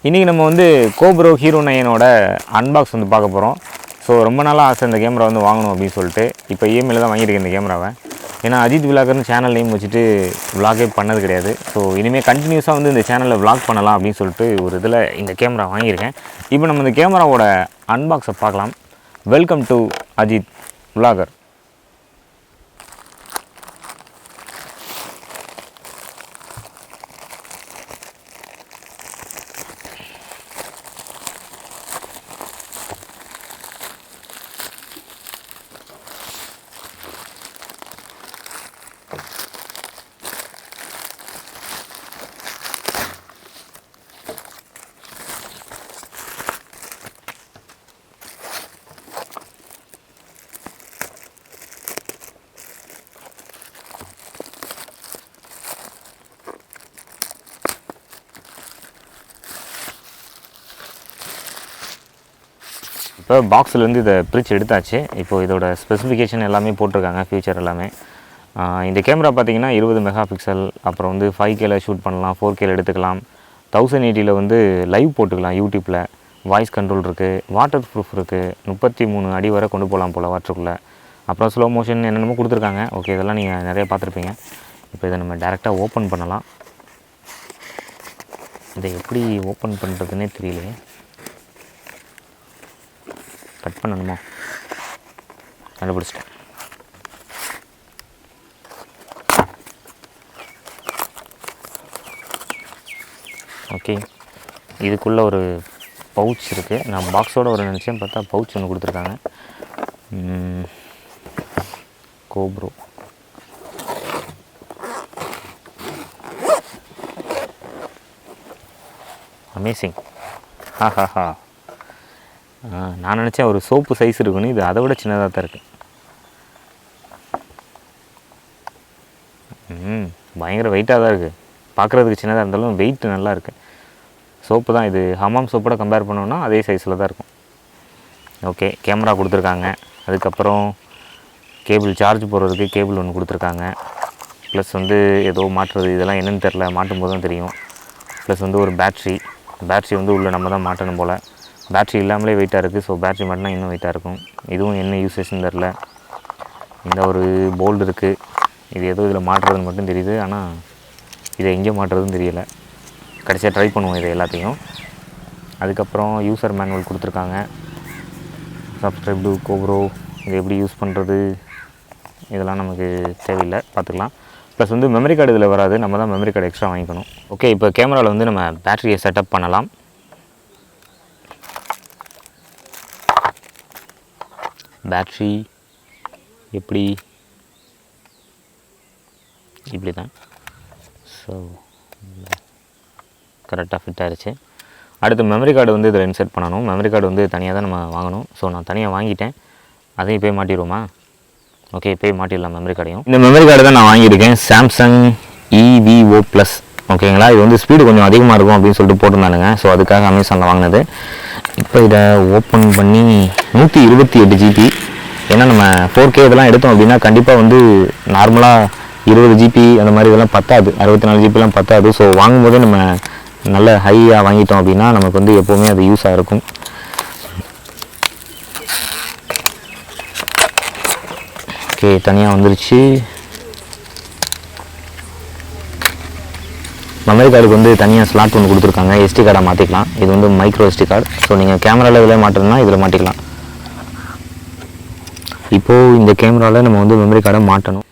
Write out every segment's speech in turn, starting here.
இன்றைக்கி நம்ம வந்து கோப்ரோ ஹீரோ 9ஓட அன்பாக்ஸ் வந்து பார்க்க போகிறோம். ஸோ ரொம்ப நாளாக ஆசை இந்த கேமரா வந்து வாங்கணும் அப்படின்னு சொல்லிட்டு இப்போ இஎம்ஐயில் தான் வாங்கியிருக்கேன் இந்த கேமராவை. ஏன்னா அஜித் விலாகர்னு சேனல் நேம் வச்சுட்டு விலாகே பண்ணது கிடையாது. ஸோ இனிமேல் கண்டினியூஸாக வந்து இந்த சேனலில் விலாக் பண்ணலாம் அப்படின்னு சொல்லிட்டு ஒரு இதில் இந்த கேமரா வாங்கியிருக்கேன். இப்போ நம்ம இந்த கேமராவோட அன்பாக்ஸை பார்க்கலாம். Welcome to Ajith vlogger. இப்போ பாக்ஸ்லேருந்து இதை பிரித்து எடுத்தாச்சு. இப்போது இதோட ஸ்பெசிஃபிகேஷன் எல்லாமே போட்டிருக்காங்க, ஃபியூச்சர் எல்லாமே. இந்த கேமரா பார்த்திங்கன்னா 20 மெகா பிக்சல், அப்புறம் வந்து 5Kல ஷூட் பண்ணலாம், 4Kல எடுத்துக்கலாம், 1080ல் வந்து லைவ் போட்டுக்கலாம் யூடியூப்பில், வாய்ஸ் கண்ட்ரோல் இருக்குது, வாட்டர் ப்ரூஃப் இருக்குது, 33 அடி வரை கொண்டு போகலாம் போல் வாட்டருக்குள்ளே, அப்புறம் ஸ்லோ மோஷன் என்னென்னமோ கொடுத்துருக்காங்க. ஓகே, இதெல்லாம் நீங்கள் நிறைய பார்த்துருப்பீங்க. இப்போ இதை நம்ம டேரெக்டாக ஓப்பன் பண்ணலாம். இதை எப்படி ஓப்பன் பண்ணுறதுன்னே தெரியலையே. கட் பண்ணணுமா? கண்டுபிடிச்சிட்டேன். ஓகே, இதுக்குள்ளே ஒரு பவுச் இருக்குது. நான் பாக்ஸோடு ஒரு நினச்சேன், பார்த்தா பவுச் ஒன்று கொடுத்துருக்காங்க. GoPro amazing. ஹா நான் நினச்சேன் ஒரு சோப்பு சைஸ் இருக்குன்னு, இது அதை விட சின்னதாக தான் இருக்குது. பயங்கர வெயிட்டாக தான் இருக்குது. பார்க்குறதுக்கு சின்னதாக இருந்தாலும் வெயிட் நல்லா இருக்குது. சோப்பு தான் இது. ஹமாம் சோப்போட கம்பேர் பண்ணோன்னா அதே சைஸில் தான் இருக்கும். ஓகே, கேமரா கொடுத்துருக்காங்க. அதுக்கப்புறம் கேபிள், சார்ஜ் போடுறதுக்கு கேபிள் ஒன்று கொடுத்துருக்காங்க. ப்ளஸ் வந்து ஏதோ மாட்டுறது, இதெல்லாம் என்னென்னு தெரில, மாட்டும் போது தான் தெரியும். ப்ளஸ் வந்து ஒரு பேட்ரி வந்து உள்ளே நம்ம தான் மாட்டணும் போல். பேட்ரி இல்லாமலே வெயிட்டாக இருக்குது. ஸோ பேட்ரி மாட்டினா இன்னும் வெயிட்டாக இருக்கும். இதுவும் என்ன யூசேஜ்னு தெரில. இந்த ஒரு போல்டு இருக்குது. இது ஏதோ இதில் மாட்டுறதுன்னு மட்டும் தெரியுது. ஆனால் இதை எங்கே மாட்டுறதுன்னு தெரியலை. கடைசியாக ட்ரை பண்ணுவோம் இதை எல்லாத்தையும். அதுக்கப்புறம் யூசர் மேனுவல் கொடுத்துருக்காங்க. சப்ஸ்கிரைப் டு கோப்ரோ, இதை எப்படி யூஸ் பண்ணுறது, இதெல்லாம் நமக்கு தேவையில்லை, பார்த்துக்கலாம். ப்ளஸ் வந்து மெமரி கார்டு இதில் வராது, நம்ம தான் மெமரி கார்டு எக்ஸ்ட்ரா வாங்கிக்கணும். ஓகே, இப்போ கேமராவில் வந்து நம்ம பேட்டரியை செட்டப் பண்ணலாம். பேட்ரி எப்படி, இப்படி தான். ஸோ கரெக்டாக ஃபிட் ஆகிடுச்சு. அடுத்து மெமரி கார்டு வந்து இதில் இன்செர்ட் பண்ணணும். மெமரி கார்டு வந்து தனியாக தான் நம்ம வாங்கணும். ஸோ நான் தனியாக வாங்கிட்டேன். அதையும் போய் மாட்டிடுவோமா? ஓகே, போய் மாட்டிடலாம் மெமரி கார்டையும். இந்த மெமரி கார்டு தான் நான் வாங்கியிருக்கேன், சாம்சங் EVO+. ஓகேங்களா, இது வந்து ஸ்பீடு கொஞ்சம் அதிகமாக இருக்கும் அப்படின்னு சொல்லிட்டு போட்டிருந்தானுங்க. ஸோ அதுக்காக அமேசானில் வாங்கினது. இப்போ இதை ஓப்பன் பண்ணி 128 GB. ஏன்னா நம்ம 4K இதெல்லாம் எடுத்தோம் அப்படின்னா கண்டிப்பாக வந்து நார்மலாக 20 GB அந்த மாதிரி இதெல்லாம் பத்தாது, 64 GBலாம் பத்தாது. ஸோ வாங்கும்போதே நம்ம நல்ல ஹையாக வாங்கிட்டோம் அப்படின்னா நமக்கு வந்து எப்போவுமே அது யூஸாக இருக்கும். ஓகே, தனியாக வந்துருச்சு. மெமரி கார்டுக்கு வந்து தனியாக ஸ்லாட் ஒன்று கொடுத்துருக்காங்க. SD கார்டாக மாற்றிக்கலாம். இது வந்து மைக்ரோ SD கார்டு. ஸோ நீங்கள் கேமராவில் இதில் மாட்டணும்னா இதில் மாட்டிக்கலாம். இப்போது இந்த கேமராவில் நம்ம வந்து மெமரி கார்டை மாட்டணும்.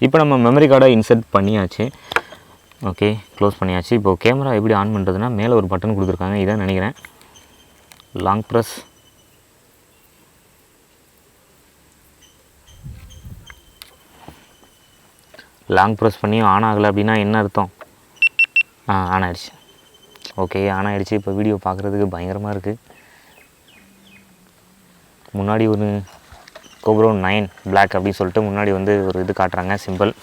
இப்போ நம்ம மெமரி கார்டை இன்சர்ட் பண்ணியாச்சு. ஓகே, க்ளோஸ் பண்ணியாச்சு. இப்போது கேமரா எப்படி ஆன் பண்ணுறதுன்னா மேலே ஒரு பட்டன் கொடுத்துருக்காங்க, இதான் நினைக்கிறேன். லாங் ப்ரெஸ், பண்ணி ஆன் ஆகலை அப்படின்னா என்ன அர்த்தம்? ஆன் ஆகிடுச்சு. ஓகே, ஆன் ஆகிடுச்சு. இப்போ வீடியோ பார்க்குறதுக்கு பயங்கரமாக இருக்குது. முன்னாடி ஒரு கோப்ரோ 9 பிளாக் அப்படின்னு சொல்லிட்டு முன்னாடி வந்து ஒரு இது காட்டுறாங்க, சிம்பிள்.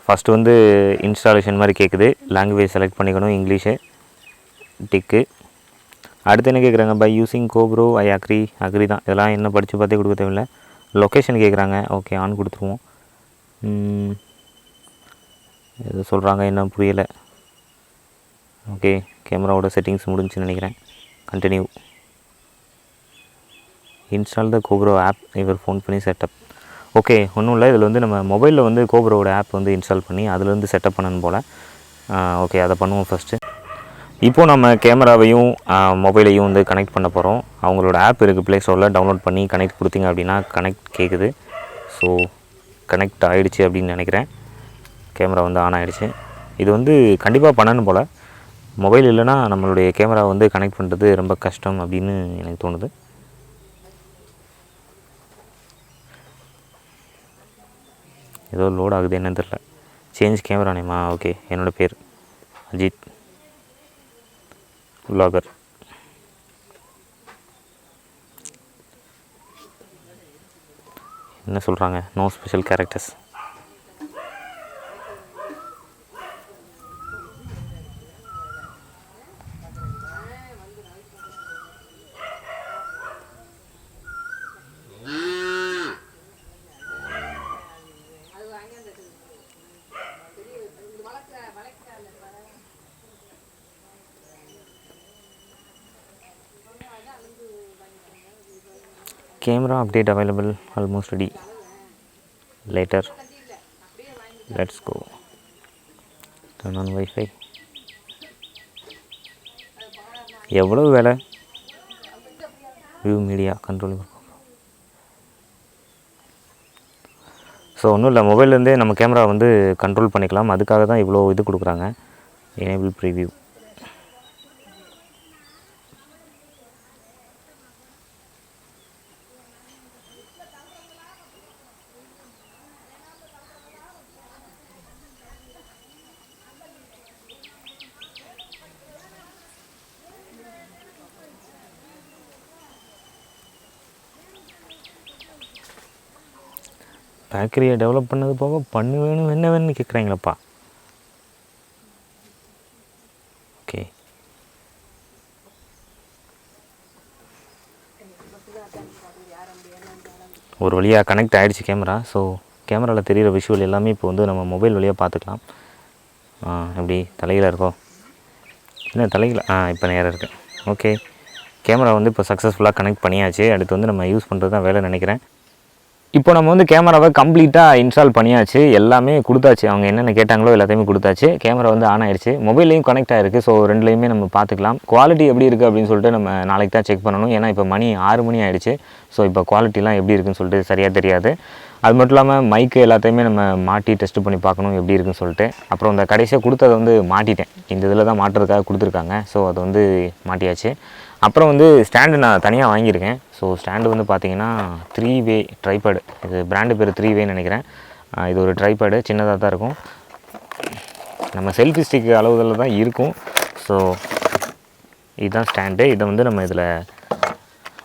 ஃபஸ்ட்டு வந்து இன்ஸ்டாலேஷன் மாதிரி கேட்குது. லாங்குவேஜ் செலக்ட் பண்ணிக்கணும், இங்கிலீஷு டிக்கு. அடுத்து என்ன கேட்குறாங்க, by using GoPro I agree தான். இதெல்லாம் என்ன படித்து பார்த்தே கொடுக்க தேவையில்லை. லொக்கேஷன் கேட்குறாங்க, ஓகே ஆன் கொடுத்துருவோம். எது சொல்கிறாங்க என்ன புரியலை. ஓகே, கேமராவோட செட்டிங்ஸ் முடிஞ்சுன்னு நினைக்கிறேன். Continue. Install the GoPro app இவர் ஃபோன் பண்ணி செட்டப். ஓகே, ஒன்றும் இல்லை. இதில் வந்து நம்ம மொபைலில் வந்து கோப்ரோவோட ஆப் வந்து இன்ஸ்டால் பண்ணி அதுலேருந்து செட்டப் பண்ணணும் போல். ஓகே, அதை பண்ணுவோம் ஃபஸ்ட்டு. இப்போது நம்ம கேமராவையும் மொபைலையும் வந்து கனெக்ட் பண்ண போகிறோம். அவங்களோட ஆப் இருக்குது ப்ளே ஸ்டோரில், டவுன்லோட் பண்ணி கனெக்ட் கொடுத்தீங்க அப்படின்னா கனெக்ட் கேட்குது. ஸோ கனெக்ட் ஆகிடுச்சு அப்படின்னு நினைக்கிறேன். கேமரா வந்து ஆன் ஆகிடுச்சு. இது வந்து கண்டிப்பாக பண்ணணும் போல். மொபைல் இல்லைனா நம்மளுடைய கேமரா வந்து கனெக்ட் பண்ணுறது ரொம்ப கஷ்டம் அப்படின்னு எனக்கு தோணுது. ஏதோ லோட் ஆகுது என்னன்னு தெரில. சேஞ்ச் கேமரா நேமா, ஓகே, என்னோடய பேர் அஜித் vlogger. என்ன சொல்கிறாங்க, no special characters. Camera update available, almost ready. Later, let's go. Turn on Wi-Fi. எவ்வளவு வேலை. View media control. ஸோ ஒன்றும் இல்லை, மொபைல்லேருந்தே நம்ம கேமரா வந்து கண்ட்ரோல் பண்ணிக்கலாம். அதுக்காக தான் இவ்வளோ இது கொடுக்குறாங்க. Enable preview. பேக்கரியை டெவலப் பண்ணது போக பண்ணு வேணும் என்ன வேணும்னு கேட்குறாங்களப்பா. ஓகே, ஒரு வழியாக கனெக்ட் ஆகிடுச்சு கேமரா. ஸோ கேமராவில் தெரிகிற விஷுவல் எல்லாமே இப்போ வந்து நம்ம மொபைல் வழியாக பார்த்துக்கலாம். எப்படி தலையில் இருக்கோ இல்லை தலையில், இப்போ நேராக இருக்குது. ஓகே, கேமரா வந்து இப்போ சக்ஸஸ்ஃபுல்லாக கனெக்ட் பண்ணியாச்சு. அடுத்து வந்து நம்ம யூஸ் பண்ணுறது தான் வேலை நினைக்கிறேன். இப்போ நம்ம வந்து கேமராவை கம்ப்ளீட்டாக இன்ஸ்டால் பண்ணியாச்சு. எல்லாமே கொடுத்தாச்சு, அவங்க என்னென்ன கேட்டாங்களோ எல்லாத்தையுமே கொடுத்தாச்சு. கேமரா வந்து ஆன் ஆகிடுச்சு, மொபைல்லையும் கனெக்ட் ஆகிருக்கு. ஸோ ரெண்டுலேயுமே நம்ம பார்த்துக்கலாம். குவாலிட்டி எப்படி இருக்குது அப்படின்னு சொல்லிட்டு நம்ம நாளைக்கு தான் செக் பண்ணணும். ஏன்னா இப்போ மணி 6 மணி ஆகிடுச்சு. ஸோ இப்போ குவாலிட்டிலாம் எப்படி இருக்குன்னு சொல்லிட்டு சரியாக தெரியாது. அது மட்டும் இல்லாமல் மைக்கு எல்லாத்தையுமே நம்ம மாட்டி டெஸ்ட் பண்ணி பார்க்கணும் எப்படி இருக்குன்னு சொல்லிட்டு. அப்புறம் இந்த கடைசியாக கொடுத்ததை வந்து மாட்டிட்டேன். இந்த இதில் தான் மாட்டுறதுக்காக கொடுத்துருக்காங்க. ஸோ அதை வந்து மாட்டியாச்சு. அப்புறம் வந்து ஸ்டாண்டு நான் தனியாக வாங்கியிருக்கேன். ஸோ ஸ்டாண்டு வந்து பார்த்திங்கன்னா 3-வே ட்ரைபேடு. இது பிராண்டு பேர் 3-வேன்னு நினைக்கிறேன். இது ஒரு ட்ரைபேடு, சின்னதாக தான் இருக்கும். நம்ம செல்ஃபி ஸ்டிக் அளவுகளில் தான் இருக்கும். ஸோ இதுதான் ஸ்டாண்டு. இதை வந்து நம்ம இதில்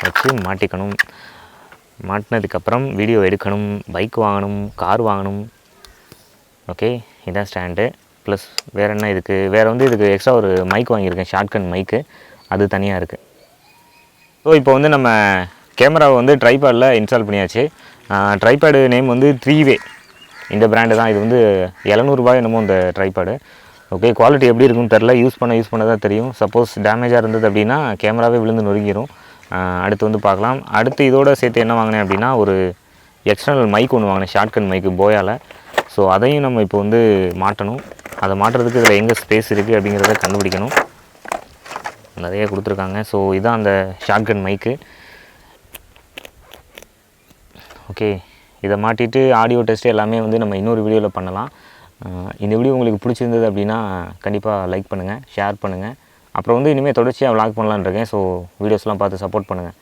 வச்சு மாட்டிக்கணும். மாட்டினதுக்கப்புறம் வீடியோ எடுக்கணும், பைக் வாங்கணும், கார் வாங்கணும். ஓகே, இதுதான் ஸ்டாண்டு. ப்ளஸ் வேறு என்ன இதுக்கு, வேறு வந்து இதுக்கு எக்ஸ்ட்ரா ஒரு மைக் வாங்கியிருக்கேன், ஷார்ட்கன் மைக்கு. அது தனியாக இருக்குது. ஸோ இப்போ வந்து நம்ம கேமராவை வந்து ட்ரைபேடில் இன்ஸ்டால் பண்ணியாச்சு. ட்ரைபேடு நேம் வந்து 3-வே. இந்த பிராண்டு தான். இது வந்து 700 ரூபாய் என்னமோ இந்த ட்ரைபேடு. ஓகே, குவாலிட்டி எப்படி இருக்குன்னு தெரில. யூஸ் பண்ண தான் தெரியும். சப்போஸ் டேமேஜாக இருந்தது அப்படின்னா கேமராவே விழுந்து நொறுங்கிடும். அடுத்து வந்து பார்க்கலாம். அடுத்து இதோட சேர்த்து என்ன வாங்கினேன் அப்படின்னா ஒரு எக்ஸ்டர்னல் மைக் ஒன்று வாங்கினேன், ஷார்ட்கன் மைக்கு போயால். ஸோ அதையும் நம்ம இப்போ வந்து மாட்டணும். அதை மாட்டுறதுக்கு இதில் எங்கே ஸ்பேஸ் இருக்குது அப்படிங்கிறத கண்டுபிடிக்கணும். நிறைய கொடுத்துருக்காங்க. ஸோ இதுதான் அந்த ஷார்ட்கன் மைக்கு. ஓகே, இதை மாட்டிட்டு ஆடியோ டெஸ்ட் எல்லாமே வந்து நம்ம இன்னொரு வீடியோவில் பண்ணலாம். இந்த வீடியோ உங்களுக்கு பிடிச்சிருந்தது அப்படின்னா கண்டிப்பாக லைக் பண்ணுங்கள், ஷேர் பண்ணுங்கள். அப்புறம் வந்து இனிமேல் தொடர்ச்சியாக விளாக் பண்ணலான்னு இருக்கேன். ஸோ வீடியோஸ்லாம் பார்த்து சப்போர்ட் பண்ணுங்கள்.